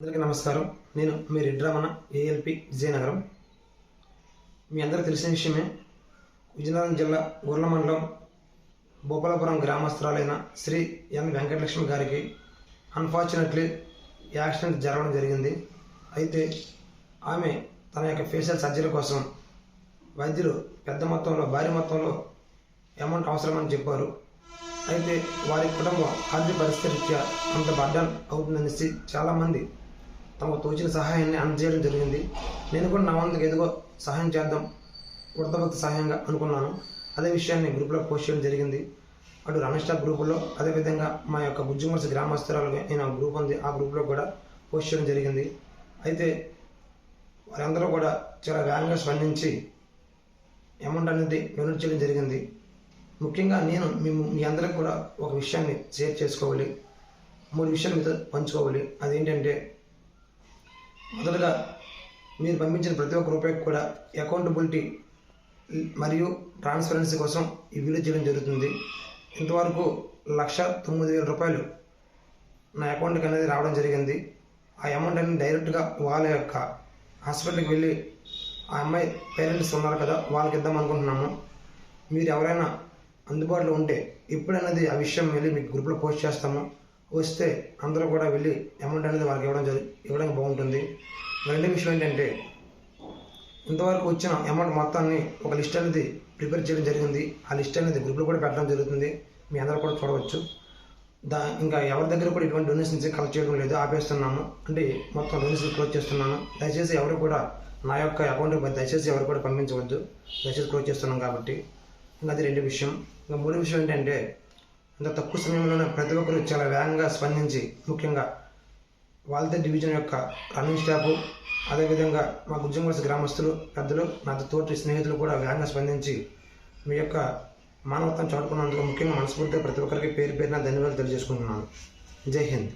అందరికీ నమస్కారం. నేను మీ రెడ్డి రమణ, ఏఎల్పి విజయనగరం. మీ అందరికీ తెలిసిన విషయమే, విజయనగరం జిల్లా ఊర్ల మండలం భూపాలపురం గ్రామస్తురాలైన శ్రీ ఎన్ వెంకటలక్ష్మి గారికి అన్ఫార్చునేట్లీ యాక్సిడెంట్ జరగడం జరిగింది. అయితే ఆమె తన యొక్క ఫేషియల్ సర్జరీ కోసం వైద్యులు పెద్ద మొత్తంలో, భారీ మొత్తంలో అమౌంట్ అవసరమని చెప్పారు. అయితే వారి కుటుంబం ఆర్థిక పరిస్థితి రీత్యా అంత బర్డన్ అవుతుందనేసి చాలామంది తమకు తోచిన సహాయాన్ని అందజేయడం జరిగింది. నేను కూడా నా వంతుకు ఏదో సహాయం చేద్దాం, వృద్ధభక్తి సహాయంగా అనుకున్నాను. అదే విషయాన్ని గ్రూప్లో పోస్ట్ చేయడం జరిగింది. అటు రన్ స్టాప్ గ్రూపుల్లో, అదేవిధంగా మా యొక్క బుజ్జిమర్స్ గ్రామస్తురాలు అయిన గ్రూప్ ఉంది, ఆ గ్రూప్లో కూడా పోస్ట్ చేయడం జరిగింది. అయితే వారందరూ కూడా చాలా వేగంగా స్పందించి అమౌంట్ అనేది డొనేట్ చేయడం జరిగింది. ముఖ్యంగా నేను మీ అందరికి కూడా ఒక విషయాన్ని షేర్ చేసుకోవాలి, 3 విషయాలు మీతో పంచుకోవాలి. అదేంటంటే, మొదటగా మీరు పంపించిన ప్రతి ఒక్క రూపాయికి కూడా అకౌంటబిలిటీ మరియు ట్రాన్స్పరెన్సీ కోసం ఈ వీడియో చేయడం జరుగుతుంది. ఇంతవరకు 1,09,000 రూపాయలు నా అకౌంట్కి అనేది రావడం జరిగింది. ఆ అమౌంట్ అనేది డైరెక్ట్గా వాళ్ళ యొక్క హాస్పిటల్కి వెళ్ళి ఆ అమ్మాయి పేరెంట్స్ ఉన్నారు కదా, వాళ్ళకి ఇద్దాం అనుకుంటున్నాము. మీరు ఎవరైనా అందుబాటులో ఉంటే ఎప్పుడనేది ఆ విషయం వెళ్ళి మీకు గ్రూప్లో పోస్ట్ చేస్తాము. వస్తే అందరూ కూడా వెళ్ళి అమౌంట్ అనేది వాళ్ళకి ఇవ్వడానికి బాగుంటుంది. రెండో విషయం ఏంటంటే, ఇంతవరకు వచ్చిన అమౌంట్ మొత్తాన్ని ఒక లిస్ట్ అనేది ప్రిపేర్ చేయడం జరిగింది. ఆ లిస్ట్ అనేది గ్రూప్లో కూడా పెట్టడం జరుగుతుంది, మీ అందరూ కూడా చూడవచ్చు. ఇంకా ఎవరి దగ్గర కూడా ఇటువంటి డొనేషన్స్ కలెక్ట్ చేయడం లేదు, ఆపేస్తున్నాము. అంటే మొత్తం డొనేషన్స్ క్లోజ్ చేస్తున్నాను. దయచేసి ఎవరు కూడా నా యొక్క అకౌంట్కి దయచేసి ఎవరు కూడా పంపించవద్దు, దయచేసి క్లోజ్ చేస్తున్నాం కాబట్టి. ఇంకా అది రెండో విషయం. ఇంకా మూడో విషయం ఏంటంటే, ఇంత తక్కువ సమయంలోనే ప్రతి ఒక్కరు చాలా వేగంగా స్పందించి, ముఖ్యంగా వాల్తే డివిజన్ యొక్క రన్నింగ్ స్టాఫ్, అదేవిధంగా మా గుజ్జంగోస్ గ్రామస్తులు, పెద్దలు, నా తోటి స్నేహితులు కూడా వేగంగా స్పందించి మీ యొక్క మానవత్వం చాటుకున్నందుకు ముఖ్యంగా మనస్ఫూర్తిగా ప్రతి ఒక్కరికి పేరు పేరున ధన్యవాదాలు తెలియజేసుకుంటున్నాను. జై హింద్.